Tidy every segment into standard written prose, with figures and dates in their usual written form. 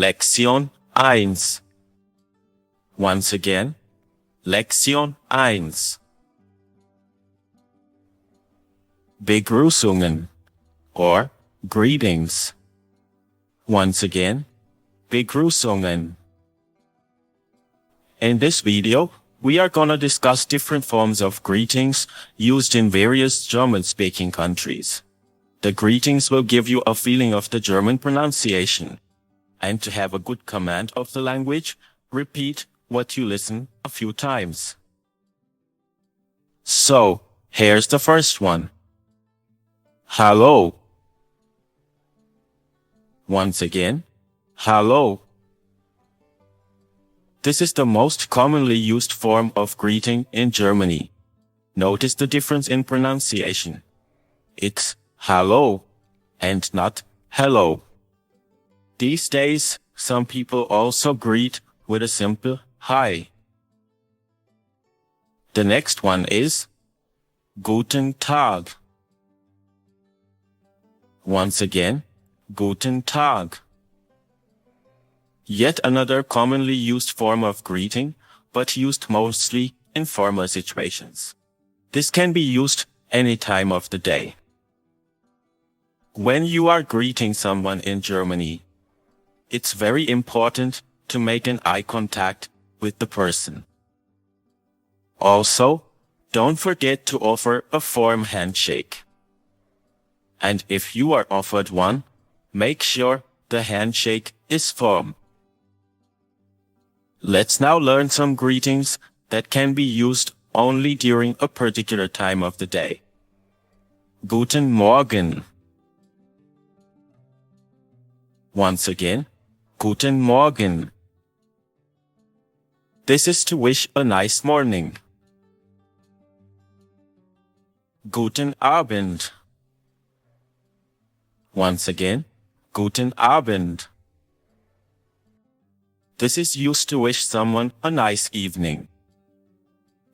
Lektion 1. Once again, Lektion 1. Begrüßungen or greetings. Once again, Begrüßungen. In this video, we are gonna discuss different forms of greetings used in various German-speaking countries. The greetings will give you a feeling of the German pronunciation. And to have a good command of the language, repeat what you listen a few times. So, here's the first one. Hallo. Once again, hallo. This is the most commonly used form of greeting in Germany. Notice the difference in pronunciation. It's hallo and not hello. These days, some people also greet with a simple hi. The next one is Guten Tag. Once again, Guten Tag. Yet another commonly used form of greeting, but used mostly in formal situations. This can be used any time of the day. When you are greeting someone in Germany, it's very important to make an eye contact with the person. Also, don't forget to offer a firm handshake. And if you are offered one, make sure the handshake is firm. Let's now learn some greetings that can be used only during a particular time of the day. Guten Morgen. Once again, Guten Morgen. This is to wish a nice morning. Guten Abend. Once again, Guten Abend. This is used to wish someone a nice evening.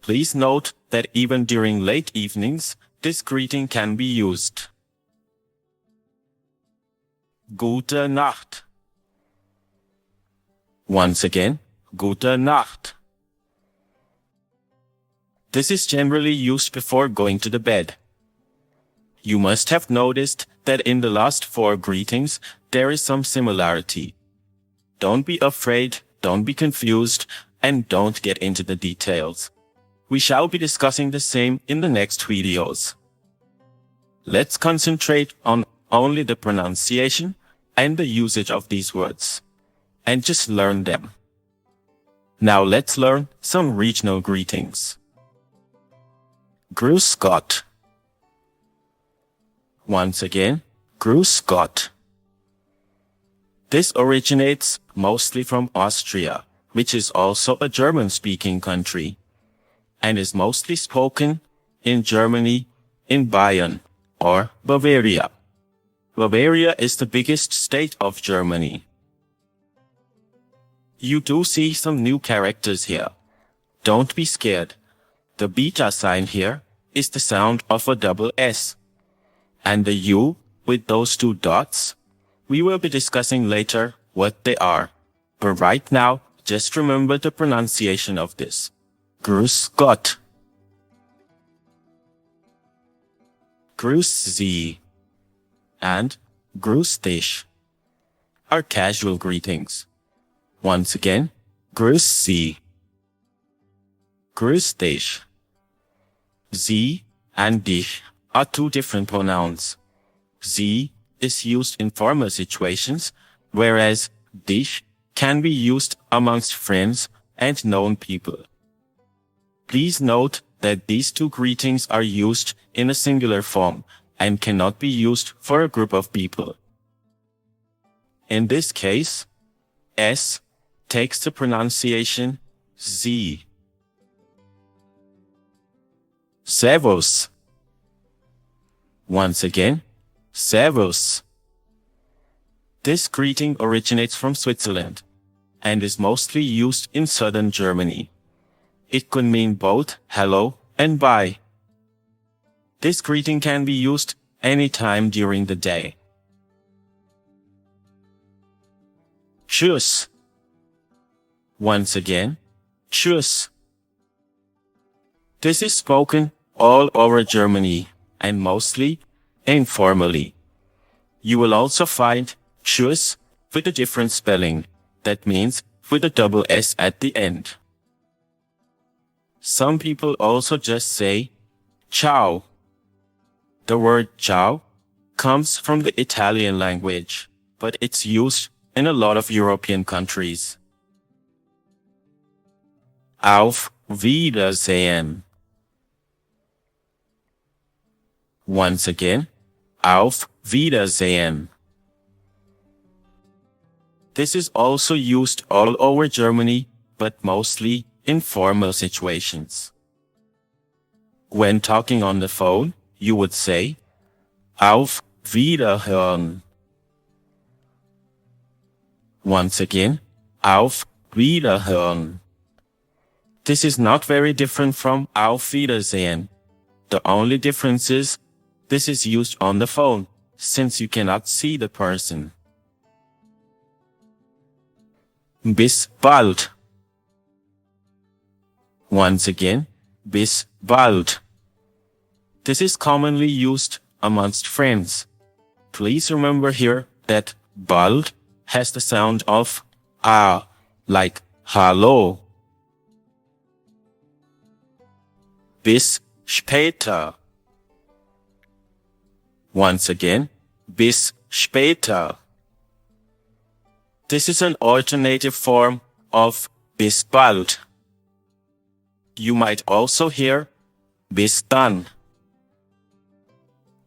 Please note that even during late evenings, this greeting can be used. Gute Nacht. Once again, Gute Nacht. This is generally used before going to the bed. You must have noticed that in the last 4 greetings, there is some similarity. Don't be afraid, don't be confused, and don't get into the details. We shall be discussing the same in the next videos. Let's concentrate on only the pronunciation and the usage of these words, and just learn them. Now let's learn some regional greetings. Grüß Gott. Once again, Grüß Gott. This originates mostly from Austria, which is also a German-speaking country, and is mostly spoken in Germany, in Bayern, or Bavaria. Bavaria is the biggest state of Germany. You do see some new characters here. Don't be scared. The beta sign here is the sound of a double S. And the U with those 2 dots, we will be discussing later what they are. But right now, just remember the pronunciation of this. Grüß Gott. Grüß Sie and Grüß dich are casual greetings. Once again, Grüß Sie. Grüß dich. Sie and dich are 2 different pronouns. Sie is used in formal situations, whereas dich can be used amongst friends and known people. Please note that these 2 greetings are used in a singular form and cannot be used for a group of people. In this case, S takes the pronunciation Sie. Servus. Once again, Servus. This greeting originates from Switzerland and is mostly used in southern Germany. It could mean both hello and bye. This greeting can be used any time during the day. Tschüss. Once again, tschüss. This is spoken all over Germany and mostly informally. You will also find tschüss with a different spelling. That means with a double S at the end. Some people also just say ciao. The word ciao comes from the Italian language, but it's used in a lot of European countries. Auf Wiedersehen. Once again, auf Wiedersehen. This is also used all over Germany, but mostly in formal situations. When talking on the phone, you would say, Auf Wiederhören. Once again, Auf Wiederhören. This is not very different from Auf Wiedersehen. The only difference is, this is used on the phone, since you cannot see the person. Bis bald. Once again, bis bald. This is commonly used amongst friends. Please remember here that bald has the sound of a, like hallo. Bis später. Once again, bis später. This is an alternative form of bis bald. You might also hear bis dann.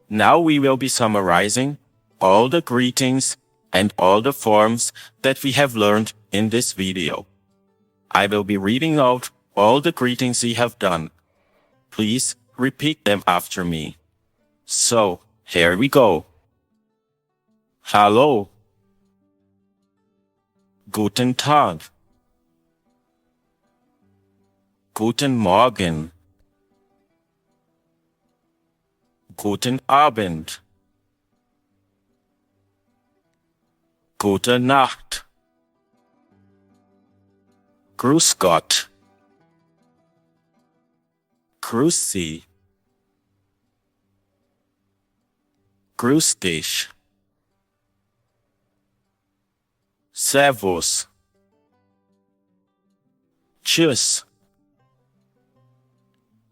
Now we will be summarizing all the greetings and all the forms that we have learned in this video. I will be reading out all the greetings we have done. Please repeat them after me. So, here we go. Hallo. Guten Tag. Guten Morgen. Guten Abend. Gute Nacht. Grüß Gott. Grüß Sie. Grüß dich. Servus. Tschüss.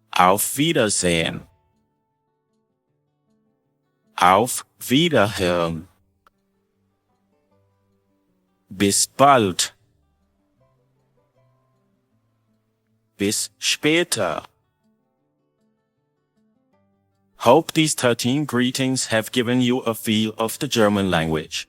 Auf Wiedersehen. Auf Wiederhören. Bis bald. Bis später. Hope these 13 greetings have given you a feel of the German language.